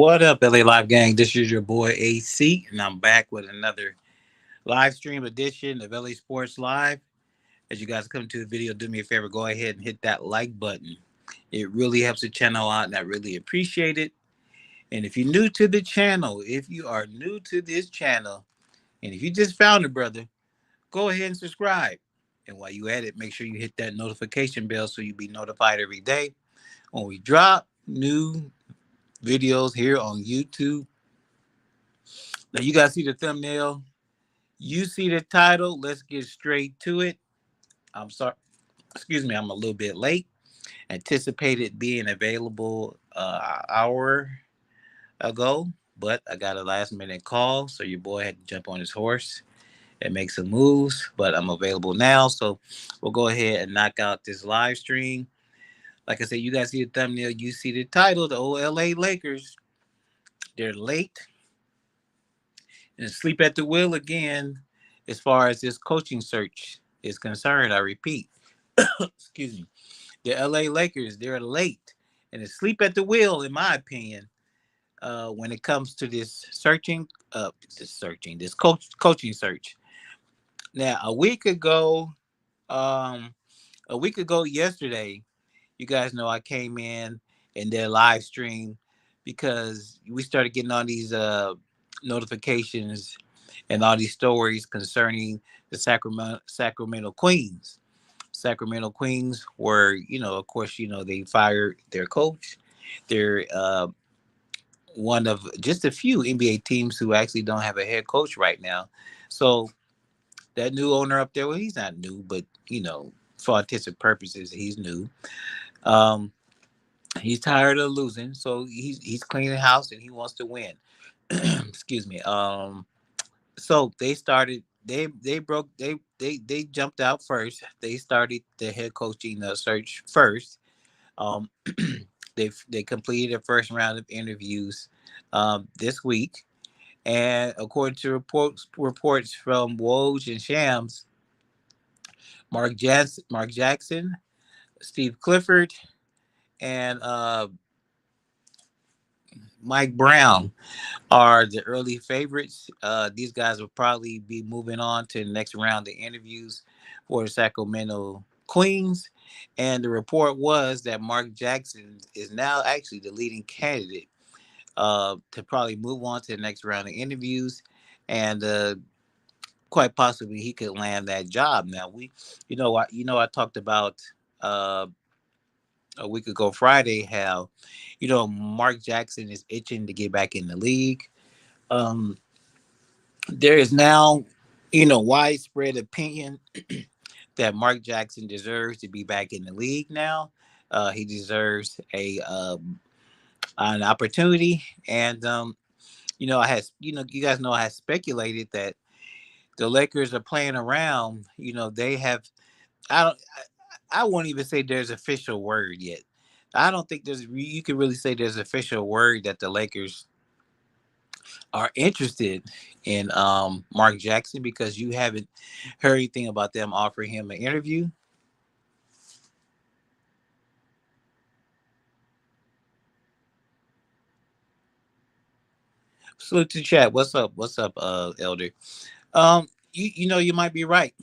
What up, LA Live Gang? This is your boy AC, and I'm back with another live stream edition of LA Sports Live. As you guys come to the video, do me a favor, go ahead and hit that like button. It really helps the channel out, and I really appreciate it. And if you're new to the channel, if you are new to this channel, and if you just found it, brother, go ahead and subscribe. And while you at it, make sure you hit that notification bell so you'll be notified every day when we drop new videos here on YouTube. Now you guys see the thumbnail. You see the title. Let's get straight to it. I'm sorry. Excuse me. I'm a little bit late. Anticipated being available an hour ago, but I got a last minute call, so your boy had to jump on his horse and make some moves. But I'm available now, so we'll go ahead and knock out this live stream. Like I said, you guys see the thumbnail. You see the title. The old LA Lakers. They're late and sleep at the wheel again as far as this coaching search is concerned. I repeat, excuse me, the LA Lakers, they're late and asleep at the wheel, in my opinion, when it comes to this coaching search. Now, a week ago yesterday, you guys know I came in their live stream because we started getting all these notifications and all these stories concerning the Sacramento Queens. Sacramento Queens were, of course, they fired their coach. They're one of just a few NBA teams who actually don't have a head coach right now. So that new owner up there, well, he's not new, but for artistic purposes, he's new. Um, he's tired of losing, so he's cleaning house and he wants to win. Excuse me. So they started. They broke. They jumped out first. They started the head coaching search first. Um, they completed the first round of interviews this week, and according to reports from Woj and Shams, Mark Jackson, Steve Clifford, and Mike Brown are the early favorites. These guys will probably be moving on to the next round of interviews for the Sacramento Queens. And the report was that Mark Jackson is now actually the leading candidate to probably move on to the next round of interviews. And quite possibly he could land that job. Now I talked about uh, a week ago Friday how Mark Jackson is itching to get back in the league. Um, there is now, widespread opinion that Mark Jackson deserves to be back in the league now. He deserves an opportunity, and you guys know I had speculated that the Lakers are playing around. They have. I don't. I won't even say there's official word yet. I don't think you can really say there's official word that the Lakers are interested in Mark Jackson because you haven't heard anything about them offering him an interview. Salute to chat. What's up? What's up, Elder? You might be right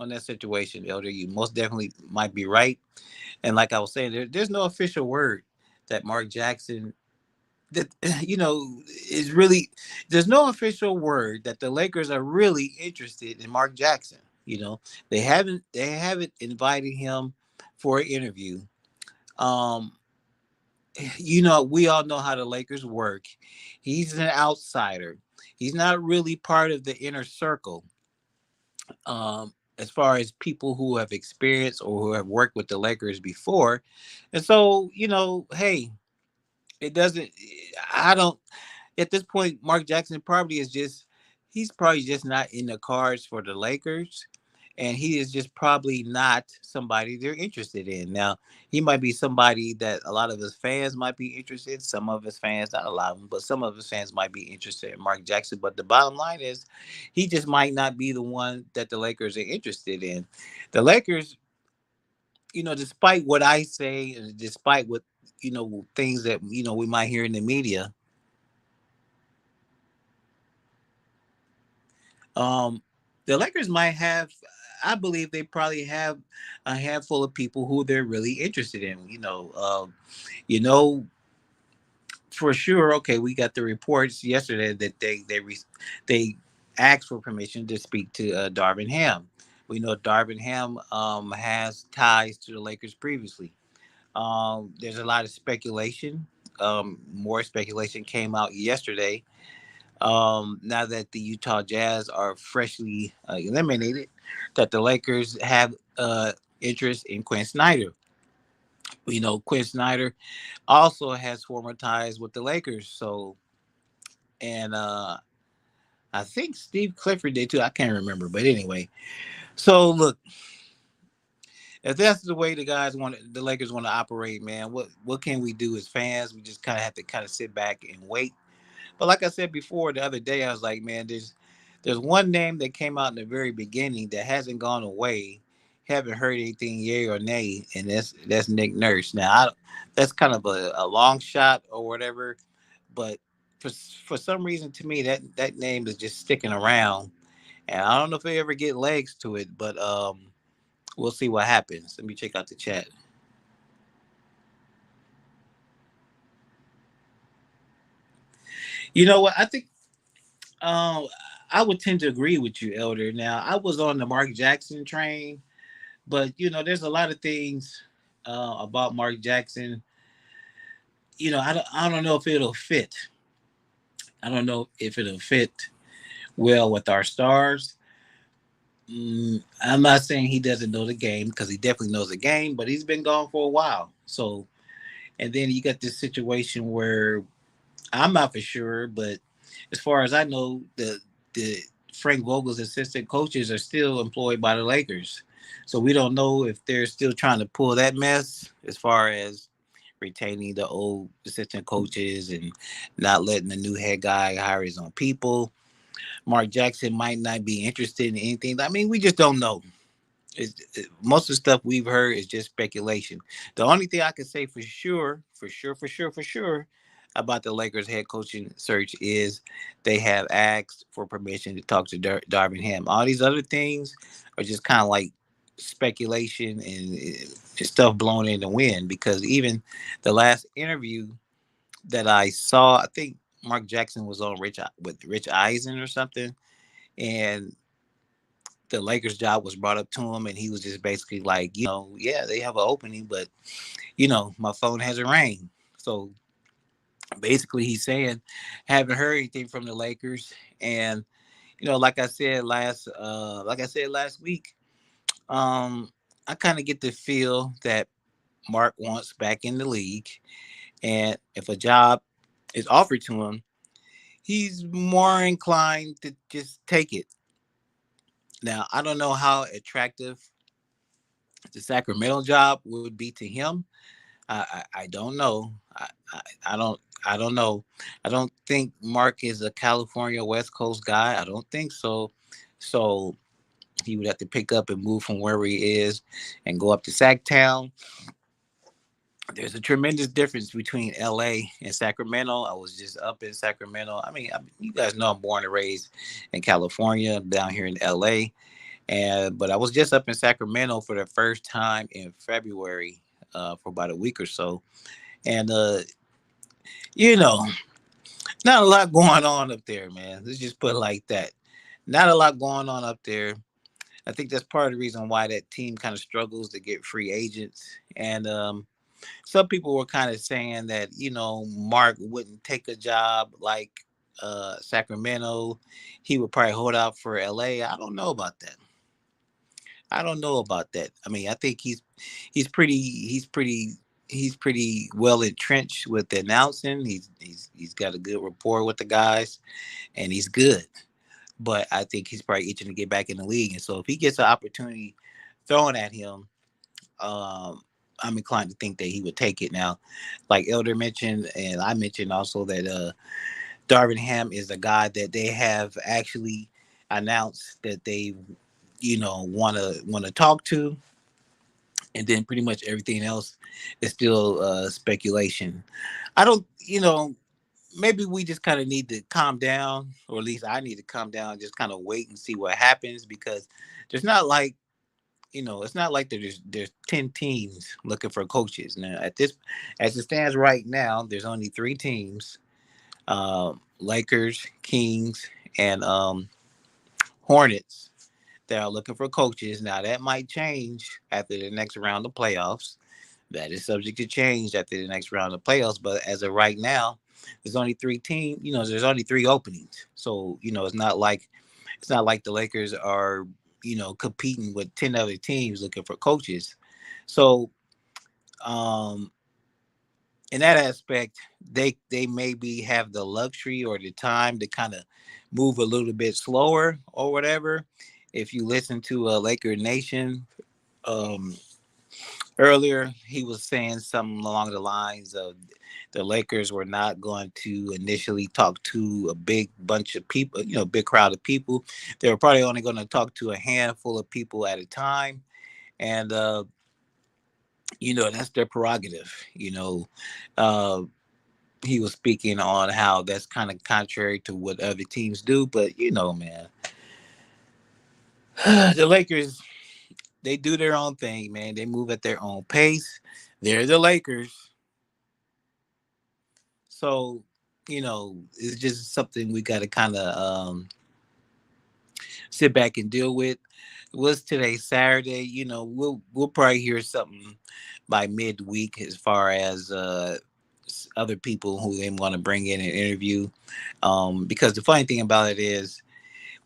on that situation, Elder. You most definitely might be right. And like I was saying, there's no official word that Mark Jackson that is really there's no official word that the Lakers are really interested in Mark Jackson. They haven't invited him for an interview. Um, we all know how the Lakers work. He's an outsider. He's not really part of the inner circle. As far as people who have experienced or who have worked with the Lakers before. And so, hey, it doesn't I don't at this point, Mark Jackson probably he's probably just not in the cards for the Lakers. And he is just probably not somebody they're interested in. Now, he might be somebody that a lot of his fans might be interested. Some of his fans, not a lot of them, but some of his fans might be interested in Mark Jackson. But the bottom line is, he just might not be the one that the Lakers are interested in. The Lakers, despite what I say, and despite what things that we might hear in the media, Um, the Lakers might have, I believe they probably have a handful of people who they're really interested in. You know, for sure. Okay, we got the reports yesterday that they asked for permission to speak to Darvin Ham. We know Darvin Ham has ties to the Lakers previously. There's a lot of speculation. More speculation came out yesterday. Now that the Utah Jazz are freshly eliminated, that the Lakers have interest in Quinn Snyder. We know Quinn Snyder also has former ties with the Lakers. So, and I think Steve Clifford did too. I can't remember, but anyway. So look, if that's the way the Lakers want to operate, man, what can we do as fans? We just kind of have to kind of sit back and wait. But like I said before, the other day, I was like, man, there's one name that came out in the very beginning that hasn't gone away. Haven't heard anything yay or nay, and that's Nick Nurse. Now, that's kind of a long shot or whatever, but for some reason, to me, that name is just sticking around, and I don't know if they ever get legs to it, but we'll see what happens. Let me check out the chat. You know what? I think um, I would tend to agree with you, Elder. Now, I was on the Mark Jackson train, but there's a lot of things about Mark Jackson. I don't know if it'll fit. I don't know if it'll fit well with our stars. I'm not saying he doesn't know the game because he definitely knows the game, but he's been gone for a while. So, and then you got this situation where I'm not for sure, but as far as I know, the Frank Vogel's assistant coaches are still employed by the Lakers. So we don't know if they're still trying to pull that mess as far as retaining the old assistant coaches and not letting the new head guy hire his own people. Mark Jackson might not be interested in anything. I mean, we just don't know. Most of the stuff we've heard is just speculation. The only thing I can say for sure about the Lakers head coaching search is they have asked for permission to talk to Darvin Ham. All these other things are just kind of like speculation and stuff blown in the wind. Because even the last interview that I saw, I think Mark Jackson was on with Rich Eisen or something, and the Lakers job was brought up to him, and he was just basically like, yeah, they have an opening, but my phone hasn't rang. So basically, he's saying, haven't heard anything from the Lakers, and like I said last week, I kind of get the feel that Mark wants back in the league, and if a job is offered to him, he's more inclined to just take it. Now, I don't know how attractive the Sacramento job would be to him. I don't know. I don't know. I don't think Mark is a California West Coast guy. I don't think so. So he would have to pick up and move from wherever he is and go up to Sacktown. There's a tremendous difference between LA and Sacramento. I was just up in Sacramento. You guys know I'm born and raised in California, down here in LA. But I was just up in Sacramento for the first time in February, for about a week or so. And you know, not a lot going on up there, man. Let's just put it like that. Not a lot going on up there. I think that's part of the reason why that team kind of struggles to get free agents. And some people were kind of saying that Mark wouldn't take a job like Sacramento. He would probably hold out for LA. I don't know about that. I don't know about that. I mean, I think he's pretty he's pretty he's pretty well entrenched with the announcing. He's got a good rapport with the guys, and he's good. But I think he's probably itching to get back in the league. And so if he gets an opportunity thrown at him, um, I'm inclined to think that he would take it. Now, like Elder mentioned, and I mentioned also that Darvin Ham is a guy that they have actually announced that they want to talk to, and then pretty much everything else is still speculation. I don't, maybe we just kind of need to calm down, or at least I need to calm down and just kind of wait and see what happens, because there's not like, it's not like there's 10 teams looking for coaches now. As it stands right now, there's only three teams: Lakers, Kings, and Hornets that are looking for coaches. Now that might change after the next round of playoffs. That is subject to change after the next round of playoffs. But as of right now, there's only three teams. There's only three openings. So it's not like the Lakers are competing with 10 other teams looking for coaches. So um, in that aspect, they maybe have the luxury or the time to kind of move a little bit slower or whatever. If you listen to Laker Nation, um, earlier, he was saying something along the lines of the Lakers were not going to initially talk to a big bunch of people, big crowd of people. They were probably only going to talk to a handful of people at a time. And, that's their prerogative. Uh, he was speaking on how that's kind of contrary to what other teams do. But, man, the Lakers, they do their own thing, man. They move at their own pace. They're the Lakers. So, it's just something we got to kind of sit back and deal with. What's today, Saturday? We'll probably hear something by midweek as far as other people who they want to bring in and interview. Because the funny thing about it is,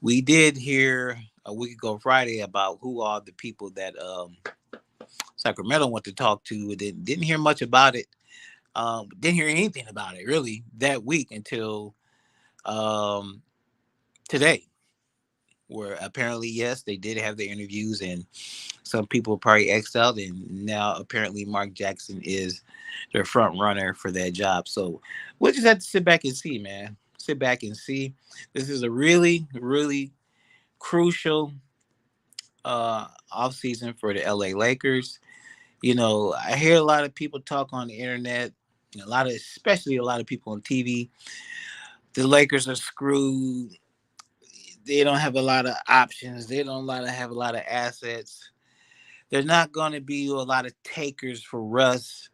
we did hear a week ago Friday about who are the people that Sacramento want to talk to. Didn't hear much about it. Didn't hear anything about it really that week until um, today, where apparently, yes, they did have the interviews and some people probably X'd out, and now apparently Mark Jackson is their front runner for that job. So we'll just have to sit back and see, man. Sit back and see. This is a really, really crucial off season for the LA Lakers. I hear a lot of people talk on the internet, especially a lot of people on TV. The Lakers are screwed. They don't have a lot of options. They don't have a lot of assets. There's not going to be a lot of takers for Russ.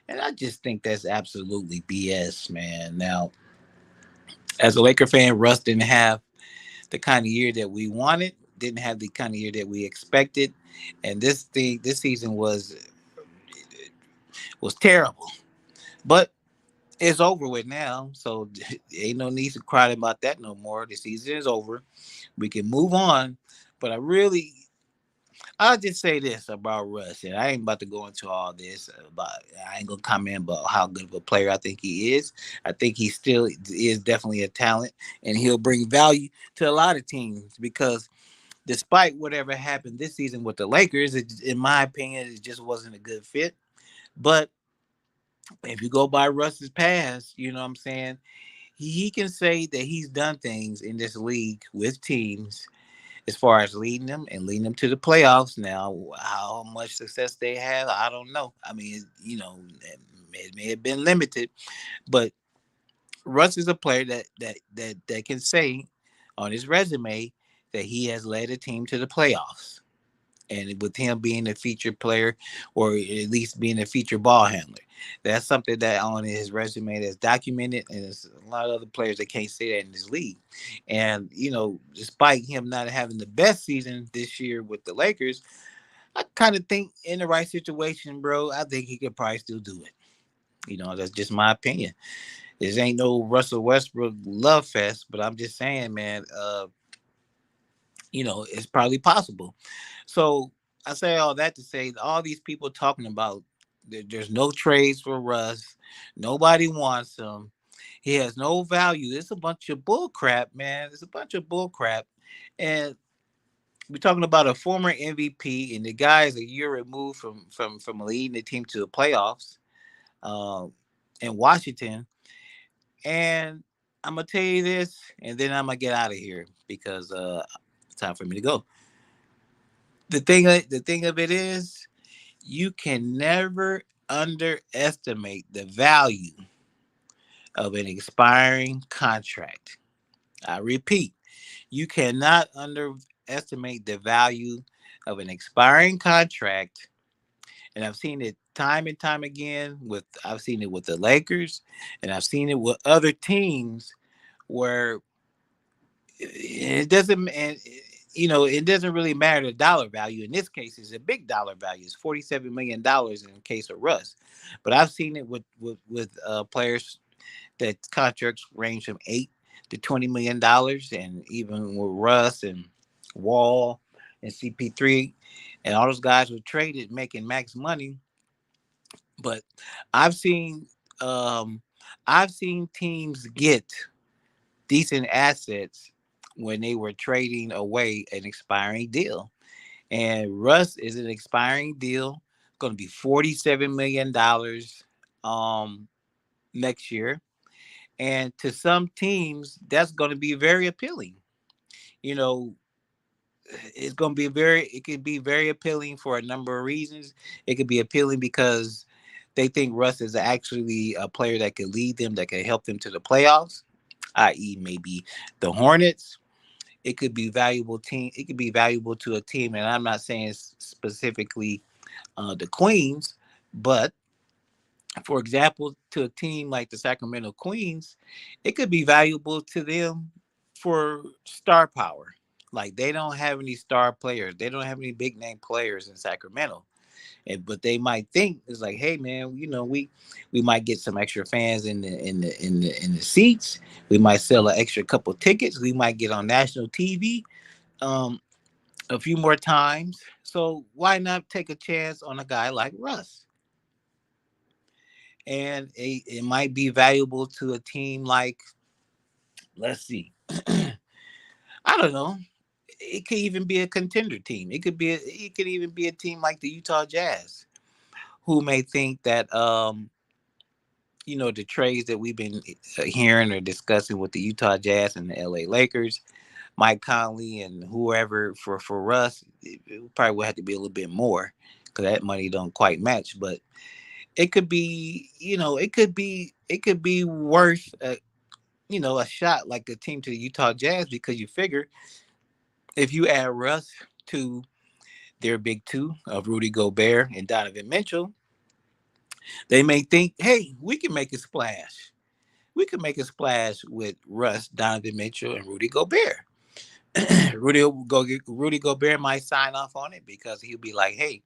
And I just think that's absolutely BS, man. Now, as a Laker fan, Russ didn't have the kind of year that we wanted, didn't have the kind of year that we expected. And this season was terrible. But it's over with now. So ain't no need to cry about that no more. The season is over. We can move on. But I'll just say this about Russ, and I ain't about to go into all this. I ain't gonna comment about how good of a player I think he is. I think he still is definitely a talent, and he'll bring value to a lot of teams because despite whatever happened this season with the Lakers, in my opinion, it just wasn't a good fit. But if you go by Russ's past, you know what I'm saying? He can say that he's done things in this league with teams as far as leading them to the playoffs. Now, how much success they have, I don't know. I mean, it may have been limited, but Russ is a player that can say on his resume that he has led a team to the playoffs. And with him being a featured player, or at least being a featured ball handler, that's something that on his resume that's documented, and there's a lot of other players that can't say that in this league. And despite him not having the best season this year with the Lakers, I kind of think in the right situation, bro, I think he could probably still do it. That's just my opinion. This ain't no Russell Westbrook love fest, but I'm just saying, man. It's probably possible. So I say all that to say all these people talking about there's no trades for Russ. Nobody wants him. He has no value. It's a bunch of bull crap, man. It's a bunch of bull crap. And we're talking about a former MVP, and the guy is a year removed from leading the team to the playoffs um, in Washington. And I'm gonna tell you this, and then I'm gonna get out of here because it's time for me to go. The thing of it is, you can never underestimate the value of an expiring contract. I repeat, you cannot underestimate the value of an expiring contract. And I've seen it time and time again I've seen it with the Lakers, and I've seen it with other teams where it doesn't, and it doesn't really matter the dollar value. In this case, it's a big dollar value. It's $47 million in the case of Russ. But I've seen it with players that contracts range from $8 to $20 million, and even with Russ and Wall and CP3, and all those guys were traded making max money. But I've seen um, I've seen teams get decent assets when they were trading away an expiring deal. And Russ is an expiring deal, going to be $47 million next year. And to some teams, that's going to be very appealing. You know, it could be very appealing for a number of reasons. It could be appealing because they think Russ is actually a player that could lead them, that could help them to the playoffs, i.e., maybe the Hornets. It could be valuable team. It could be valuable to a team, and I'm not saying specifically the Queens, but for example, to a team like the Sacramento Queens, it could be valuable to them for star power. Like they don't have any star players. They don't have any big name players in Sacramento. But they might think it's like, hey man, we might get some extra fans in the seats. We might sell an extra couple tickets. We might get on national TV um, a few more times. So why not take a chance on a guy like Russ? And it might be valuable to a team like, let's see, I don't know. It could even be a contender team. It could even be a team like the Utah Jazz, who may think that the trades that we've been hearing or discussing with the Utah Jazz and the LA Lakers, Mike Conley and whoever for Russ, it probably would have to be a little bit more because that money don't quite match. But it could be, it could be worth a shot like a team to the Utah Jazz, because you figure if you add Russ to their big two of Rudy Gobert and Donovan Mitchell, they may think, hey, we can make a splash. We can make a splash with Russ, Donovan Mitchell, and Rudy Gobert. Rudy Gobert might sign off on it because he'll be like, hey,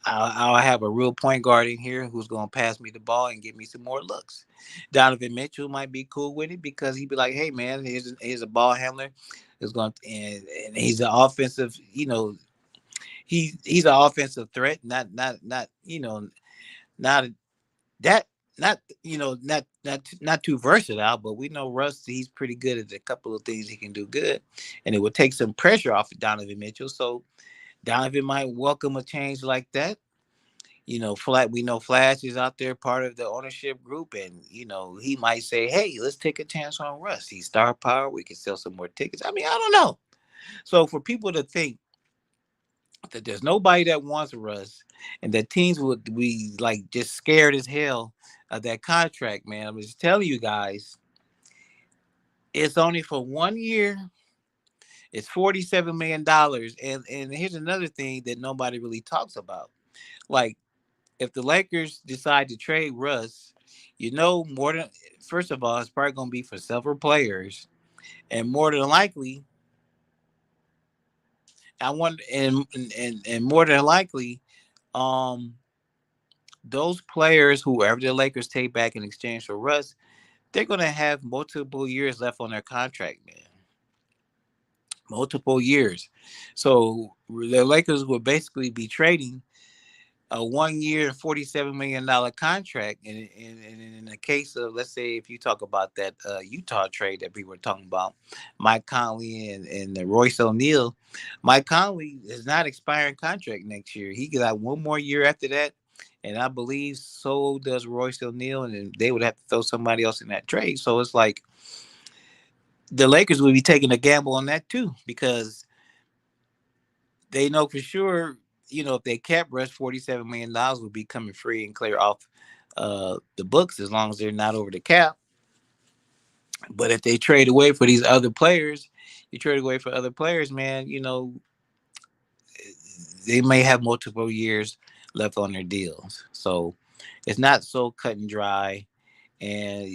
I'll have a real point guard in here who's going to pass me the ball and give me some more looks. Donovan Mitchell might be cool with it because he'd be like, "Hey man, here's a ball handler. Is going and he's an offensive. He's an offensive threat. Not not that not too versatile, but we know Russ. He's pretty good at a couple of things he can do good, and it would take some pressure off of Donovan Mitchell. So Donovan might welcome a change like that. We know Flash is out there, part of the ownership group, and he might say, "Hey, let's take a chance on Russ. He's star power. We can sell some more tickets." I mean, I don't know. So for people to think that there's nobody that wants Russ, and that teams would be like just scared as hell of that contract, man, I'm just telling you guys, it's only for 1 year. It's $47 million, and here's another thing that nobody really talks about, like if the Lakers decide to trade Russ, more than first of all, it's probably going to be for several players, and more than likely, I want and more than likely, um, those players, whoever the Lakers take back in exchange for Russ, they're going to have multiple years left on their contract, man. Multiple years. So the Lakers will basically be trading a 1 year, $47 million contract. And in the case of, let's say, if you talk about that Utah trade that we were talking about, Mike Conley and Royce O'Neal, Mike Conley is not expiring contract next year. He got one more year after that. And I believe so does Royce O'Neal, and then they would have to throw somebody else in that trade. So it's like the Lakers would be taking a gamble on that too, because they know for sure, if they kept Russ, $47 million would be coming free and clear off the books as long as they're not over the cap. But if they trade away for these other players, you trade away for other players, man. They may have multiple years left on their deals, so it's not so cut and dry. And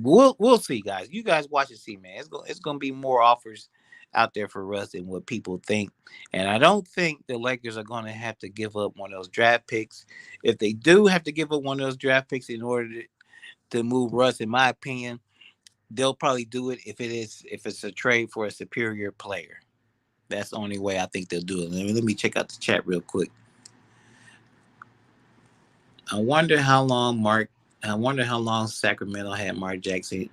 we'll see, guys. You guys watch and see, man. It's gonna be more offers out there for Russ than what people think. And I don't think the Lakers are gonna have to give up one of those draft picks. If they do have to give up one of those draft picks in order to move Russ, in my opinion, they'll probably do it if it's a trade for a superior player. That's the only way I think they'll do it. Let me check out the chat real quick. I wonder how long Mark. I wonder how long Sacramento had Mark Jackson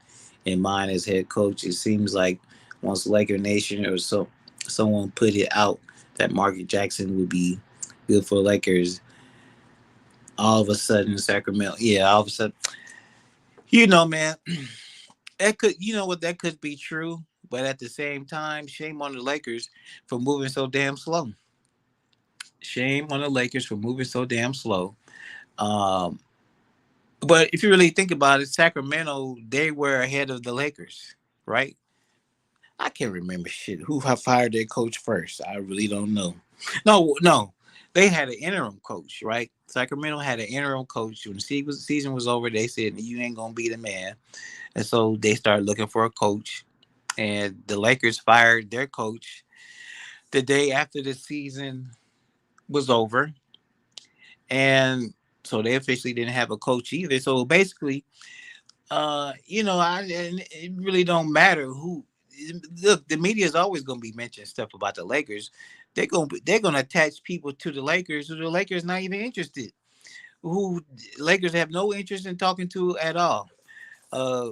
in mind as head coach. It seems like once Laker Nation or someone put it out that Mark Jackson would be good for Lakers, all of a sudden Sacramento, yeah, all of a sudden, man, that could, that could be true. But at the same time, shame on the Lakers for moving so damn slow. Shame on the Lakers for moving so damn slow. Um, But if you really think about it, Sacramento, they were ahead of the Lakers, right? I can't remember shit. Who fired their coach first? I really don't know. No, no. They had an interim coach, right? Sacramento had an interim coach. When the season was over, they said, you ain't going to be the man. And so they started looking for a coach. And the Lakers fired their coach the day after the season was over. And so they officially didn't have a coach either. So basically, and it really don't matter who. Look, the media is always going to be mentioning stuff about the Lakers. They're gonna attach people to the Lakers who the Lakers not even interested. Who Lakers have no interest in talking to at all. Uh,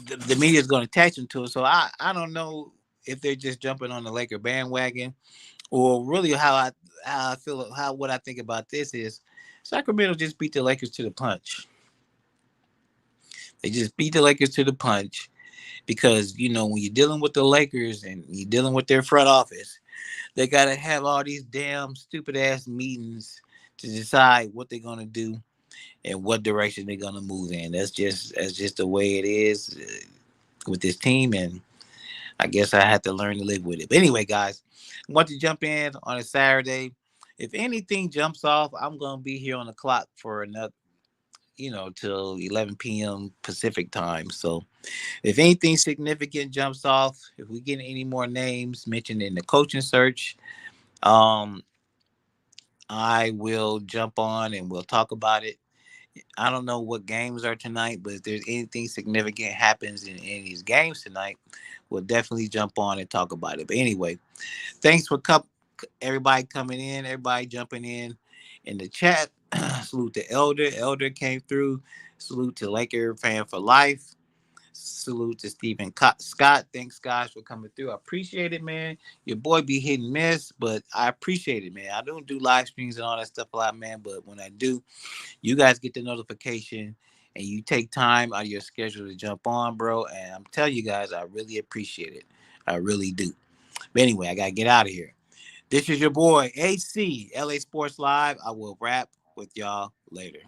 the media is going to attach them to it. So I don't know if they're just jumping on the Laker bandwagon or really how I feel how what I think about this is Sacramento just beat the Lakers to the punch. They just beat the Lakers to the punch because when you're dealing with the Lakers and you're dealing with their front office, they gotta have all these damn stupid ass meetings to decide what they're gonna do and what direction they're gonna move in. That's just the way it is with this team, and I guess I had to learn to live with it. But anyway, guys, I want to jump in on a Saturday. If anything jumps off, I'm gonna be here on the clock for another, till 11 p.m. Pacific time. So if anything significant jumps off, if we get any more names mentioned in the coaching search, um, I will jump on and we'll talk about it. I don't know what games are tonight, but if there's anything significant happens in any of these games tonight, we'll definitely jump on and talk about it. But anyway, thanks for everybody coming in, everybody jumping in the chat. Salute to Elder. Elder came through. Salute to Laker fan for life. Salute to Stephen Scott. Thanks, guys, for coming through. I appreciate it, man. Your boy be hit and miss, but I appreciate it, man. I don't do live streams and all that stuff a lot, man, but when I do, you guys get the notification and you take time out of your schedule to jump on, bro. And I'm telling you guys, I really appreciate it. I really do. But anyway, I got to get out of here. This is your boy, AC, LA Sports Live. I will wrap with y'all later.